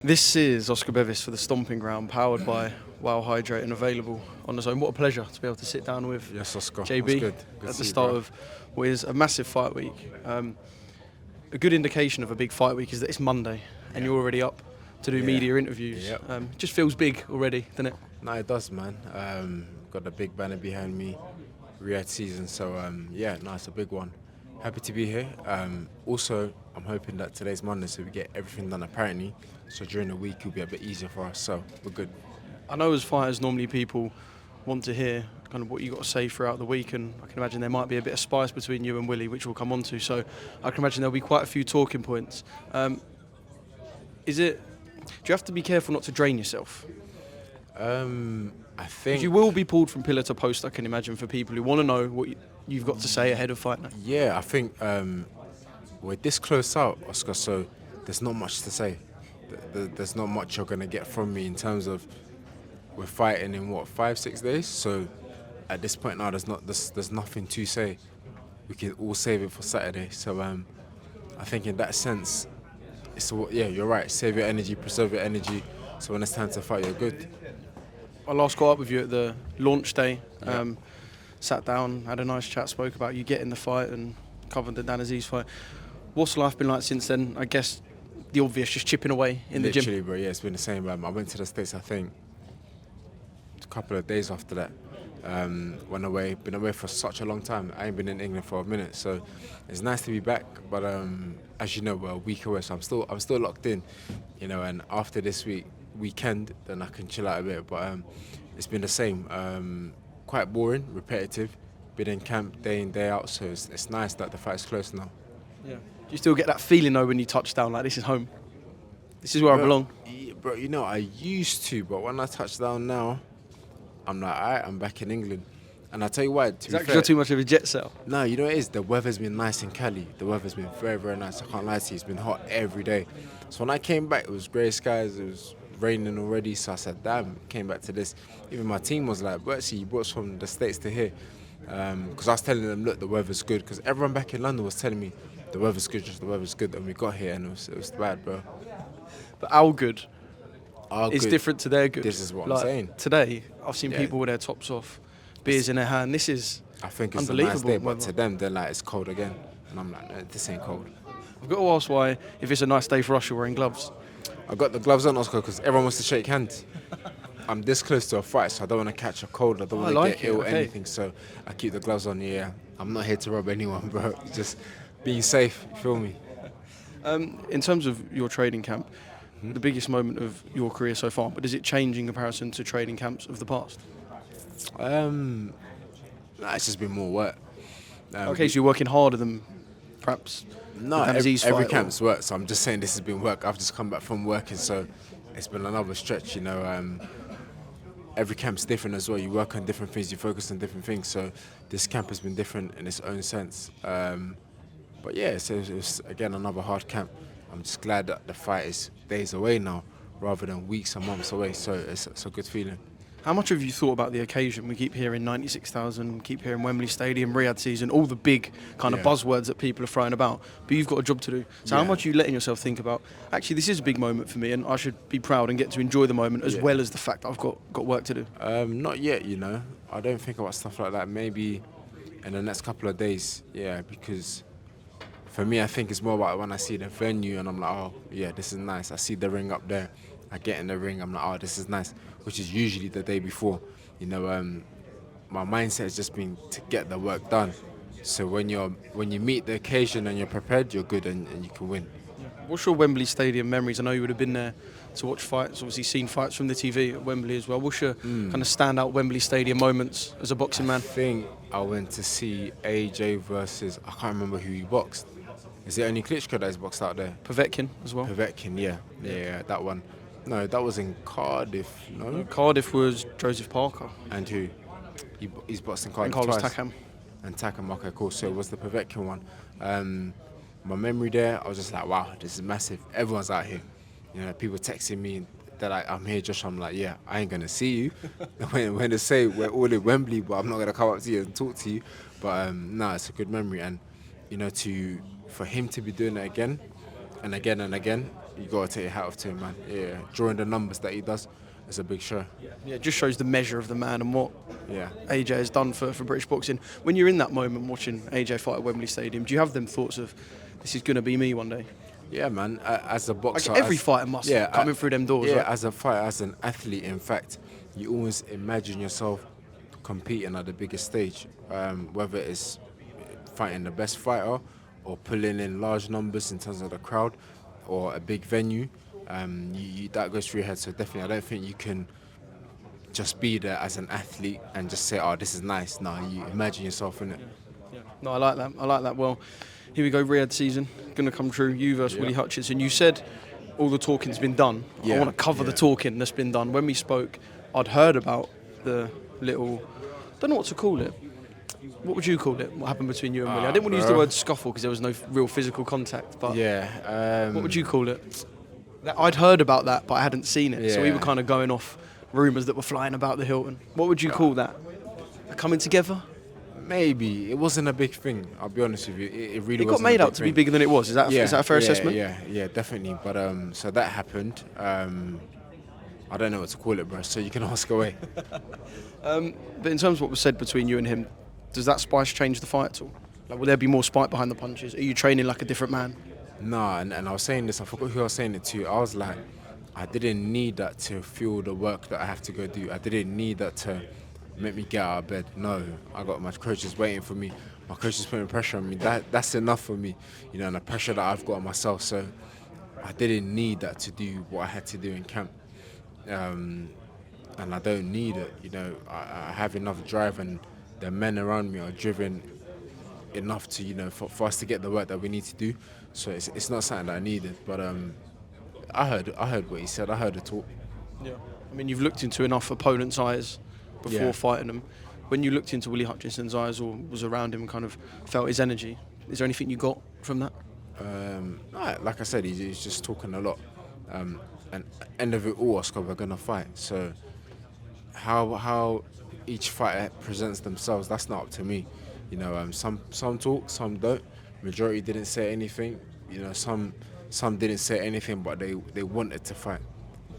This is Oscar Bevis for the Stomping Ground, powered by Wow Hydrate and available on the zone. What a pleasure to be able to sit down with Yes, Oscar. JB Good at to the see you, start bro. of what is a massive fight week. A good indication of a big fight week is that it's Monday and you're already up to do media interviews. Yep. Just feels big already, doesn't it? No, it does, man. Got a big banner behind me, Riyadh season. So it's a big one. Happy to be here. Also, I'm hoping that today's Monday, so we get everything done apparently. So during the week, it'll be a bit easier for us. So we're good. I know as fighters, normally people want to hear kind of what you got to say throughout the week, and I can imagine there might be a bit of spice between you and Willy, which we'll come on to. So I can imagine there'll be quite a few talking points. Do you have to be careful not to drain yourself? I think You will be pulled from pillar to post, I can imagine, for people who want to know what you've got to say ahead of fight night. Yeah, I think we're this close out, Oscar. So there's not much to say. There's not much you're gonna get from me in terms of we're fighting in 5-6 days. So at this point now, there's nothing to say. We can all save it for Saturday. So I think in that sense, you're right. Save your energy, preserve your energy. So when it's time to fight, you're good. I last caught up with you at the launch day. Sat down, had a nice chat, spoke about you getting the fight and covered the DAZN fight. What's life been like since then? I guess the obvious, just chipping away in the gym. Literally, bro. Yeah, it's been the same. I went to the States, I think, a couple of days after that. Went away. Been away for such a long time. I ain't been in England for a minute, so it's nice to be back. But as you know, we're a week away, so I'm still locked in, And after this weekend, then I can chill out a bit. But it's been the same. Quite boring, repetitive. Been in camp day in, day out, so it's nice that the fight's close now. Yeah. Do you still get that feeling though when you touch down, like this is home? This is where I belong? Yeah, bro, I used to, but when I touch down now, I'm like, alright, I'm back in England. And I'll tell you why, Is that because you're too much of a jet setter? No, you know what it is? The weather's been nice in Cali. The weather's been very, very nice. I can't lie to you. It's been hot every day. So when I came back, it was grey skies. It was raining already. So I said, damn, came back to this. Even my team was like, Buatsi, you brought us from the States to here. Because I was telling them, look, the weather's good. Because everyone back in London was telling me, the weather's good, just the weather's good. And we got here and it was bad, bro. But our good is good. different to their good. This is what I'm saying. Today, I've seen people with their tops off, beers in their hand. This is I think it's unbelievable. a nice day, but to them, they're like, it's cold again. And I'm like, no, this ain't cold. I've got to ask why, if it's a nice day for us, you're wearing gloves. I got the gloves on, Oscar, because everyone wants to shake hands. I'm this close to a fight, so I don't want to catch a cold. I don't want to get ill or anything, so I keep the gloves on. Yeah, I'm not here to rob anyone, bro. Just being safe, you feel me? In terms of your training camp, the biggest moment of your career so far, but does it change in comparison to training camps of the past? It's just been more work. Okay, so you're working harder than perhaps No, the Aziz every fight, camp's work, so I'm just saying this has been work. I've just come back from working, so it's been another stretch, Every camp's different as well. You work on different things, you focus on different things, so this camp has been different in its own sense. But yeah, so it's again another hard camp. I'm just glad that the fight is days away now, rather than weeks and months away, so it's a good feeling. How much have you thought about the occasion? We keep hearing 96,000, keep hearing Wembley Stadium, Riyadh season, all the big kind of buzzwords that people are throwing about, but you've got a job to do. So how much are you letting yourself think about, actually this is a big moment for me and I should be proud and get to enjoy the moment as well as the fact that I've got work to do? Not yet, I don't think about stuff like that. Maybe in the next couple of days, because for me I think it's more about when I see the venue and I'm like, oh yeah, this is nice. I see the ring up there. I get in the ring, I'm like, oh, this is nice, which is usually the day before. My mindset has just been to get the work done. So when you meet the occasion and you're prepared, you're good and you can win. What's your Wembley Stadium memories? I know you would have been there to watch fights, obviously seen fights from the TV at Wembley as well. What's your kind of standout Wembley Stadium moments as a boxing man? I think I went to see AJ versus, I can't remember who he boxed. Is it only Klitschko that is boxed out there? Povetkin as well. Povetkin, yeah, that one. No, that was in Cardiff, no? Cardiff was Joseph Parker. And who? He's boxed in Cardiff and Carlos twice. Takam. And Takam, okay, cool. So it was the Povetkin one. My memory there, I was just like, wow, this is massive. Everyone's out here. People texting me, they're like, I'm here, Josh. I'm like, yeah, I ain't going to see you. when they say we're all in Wembley, but I'm not going to come up to you and talk to you. But it's a good memory. And, for him to be doing it again and again and again, you got to take your hat off to him, man. Yeah, drawing the numbers that he does is a big show. Yeah, it just shows the measure of the man and what Yeah. AJ has done for British boxing. When you're in that moment watching AJ fight at Wembley Stadium, do you have them thoughts of, this is going to be me one day? Yeah, man. As a boxer, Like every fighter must coming through them doors. Yeah, right? as a fighter, as an athlete, in fact, you always imagine yourself competing at the biggest stage, whether it's fighting the best fighter or pulling in large numbers in terms of the crowd or a big venue. That goes through your head. So definitely, I don't think you can just be there as an athlete and just say, "Oh, this is nice." No, you imagine yourself in it. Yeah. No, I like that. I like that. Well, here we go. Riyadh season going to come true. You versus Willy Hutchinson. You said all the talking's been done. I want to cover the talking that's been done. When we spoke, I'd heard about the little, don't know what to call it. What would you call it? What happened between you and Willy? I didn't want to use the word scuffle because there was no real physical contact. But what would you call it? I'd heard about that, but I hadn't seen it. So we were kind of going off rumours that were flying about the Hilton. What would you call that? Coming together? Maybe. It wasn't a big thing, I'll be honest with you. It really wasn't. It got made out to be bigger than it was. Is that a fair assessment? Yeah, definitely. But so that happened. I don't know what to call it, bro, so you can ask away. But in terms of what was said between you and him, does that spice change the fight at all? Like, will there be more spite behind the punches? Are you training like a different man? Nah, and I was saying this, I forgot who I was saying it to. I was like, I didn't need that to fuel the work that I have to go do. I didn't need that to make me get out of bed. No, I got my coaches waiting for me. My coaches putting pressure on me. That's enough for me, and the pressure that I've got on myself. So I didn't need that to do what I had to do in camp. And I don't need it, I have enough drive, and the men around me are driven enough to, for us to get the work that we need to do. So it's not something that I needed, but I heard what he said. I heard the talk. Yeah. I mean, you've looked into enough opponents' eyes before fighting them. When you looked into Willy Hutchinson's eyes or was around him and kind of felt his energy, is there anything you got from that? Like I said, he's just talking a lot. And end of it all, Oscar, we're gonna fight. So how each fighter presents themselves, that's not up to me. Some talk, some don't. Majority didn't say anything. Some didn't say anything, but they wanted to fight.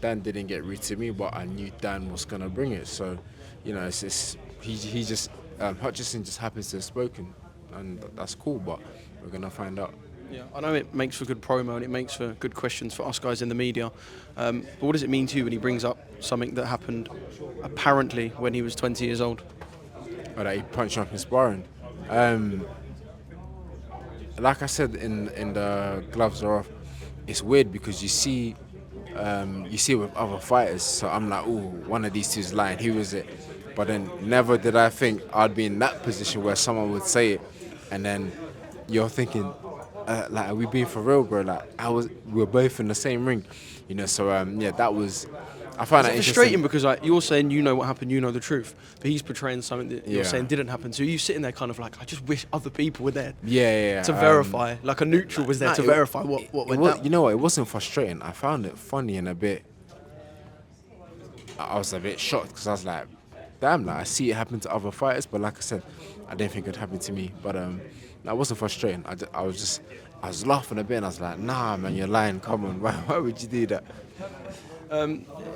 Dan didn't get rude to me, but I knew Dan was gonna bring it. So, he just Hutchinson just happens to have spoken, and that's cool. But we're gonna find out. Yeah, I know it makes for good promo and it makes for good questions for us guys in the media. But what does it mean to you when he brings up something that happened apparently when he was 20 years old? Or that he punched up in sparring. Like I said, in the gloves are off. It's weird because you see with other fighters. So I'm like, ooh, one of these two is lying. Who is it? But then never did I think I'd be in that position where someone would say it, and then you're thinking, like, are we being for real, bro? Like, we were both in the same ring, So that was. I find that frustrating because you're saying you know what happened, you know the truth, but he's portraying something that you're saying didn't happen. So you sitting there kind of like, I just wish other people were there. To verify, like a neutral was there to verify what went down. You know what? It wasn't frustrating. I found it funny and a bit. I was a bit shocked because I was like, damn, like I see it happen to other fighters, but like I said, I didn't think it would happen to me. But that wasn't frustrating. I was laughing a bit and I was like, nah, man, you're lying. Come on, why would you do that?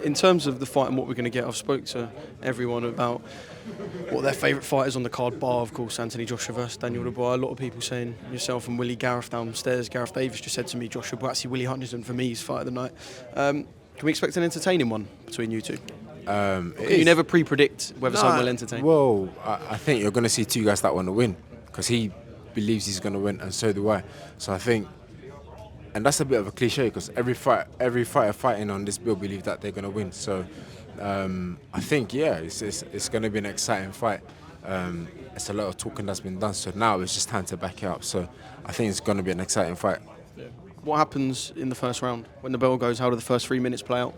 In terms of the fight and what we're going to get, I've spoke to everyone about what their favourite fighters on the card, bar, of course, Anthony Joshua versus Daniel Dubois. A lot of people saying yourself and Willie. Gareth downstairs. Gareth Davis just said to me, Joshua Buatsi, Willy Hutchinson for me is fight of the night. Can we expect an entertaining one between you two? You never pre-predict whether someone will entertain. Well, I think you're going to see two guys that want to win because he believes he's going to win and so do I. So I think, and that's a bit of a cliche because every fighter fighting on this bill believe that they're going to win. So I think, it's going to be an exciting fight. It's a lot of talking that's been done, so now it's just time to back it up. So I think it's going to be an exciting fight. What happens in the first round? When the bell goes, how do the first 3 minutes play out?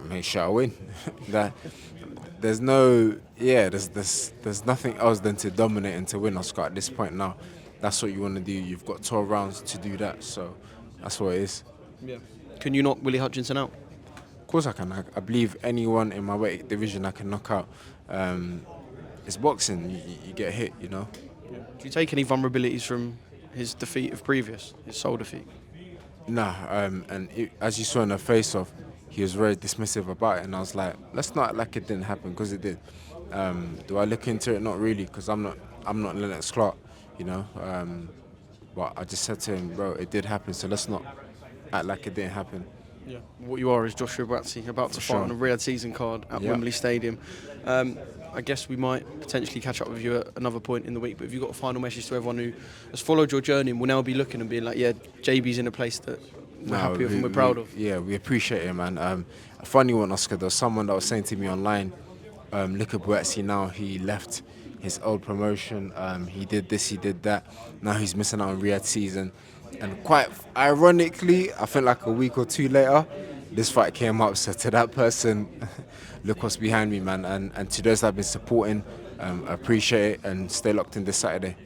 Make sure I win. There's nothing else than to dominate and to win, Oscar, at this point now. That's what you want to do. You've got 12 rounds to do that, so that's what it is. Yeah. Can you knock Willy Hutchinson out? Of course I can. I believe anyone in my weight division I can knock out. It's boxing. You get hit, Yeah. Do you take any vulnerabilities from his defeat of previous, his sole defeat? Nah, as you saw in the face-off, he was very dismissive about it, and I was like, let's not act like it didn't happen, because it did. Do I look into it? Not really, because I'm not Lennox Clark, you know. But I just said to him, bro, it did happen, so let's not act like it didn't happen. Yeah. What you are is Joshua Buatsi, about to fight on a Riyadh season card at Wembley Stadium. I guess we might potentially catch up with you at another point in the week, but have you got a final message to everyone who has followed your journey and will now be looking and being like, yeah, JB's in a place that we're happy with and we're proud of? Yeah, we appreciate it, man. A funny one, Oscar, there was someone that was saying to me online, look at Buatsi now, he left his old promotion, he did this, he did that, now he's missing out on Riyadh season. And quite ironically, I think like a week or two later, this fight came up. So to that person, look what's behind me, man. And to those that have been supporting, I appreciate it, and stay locked in this Saturday.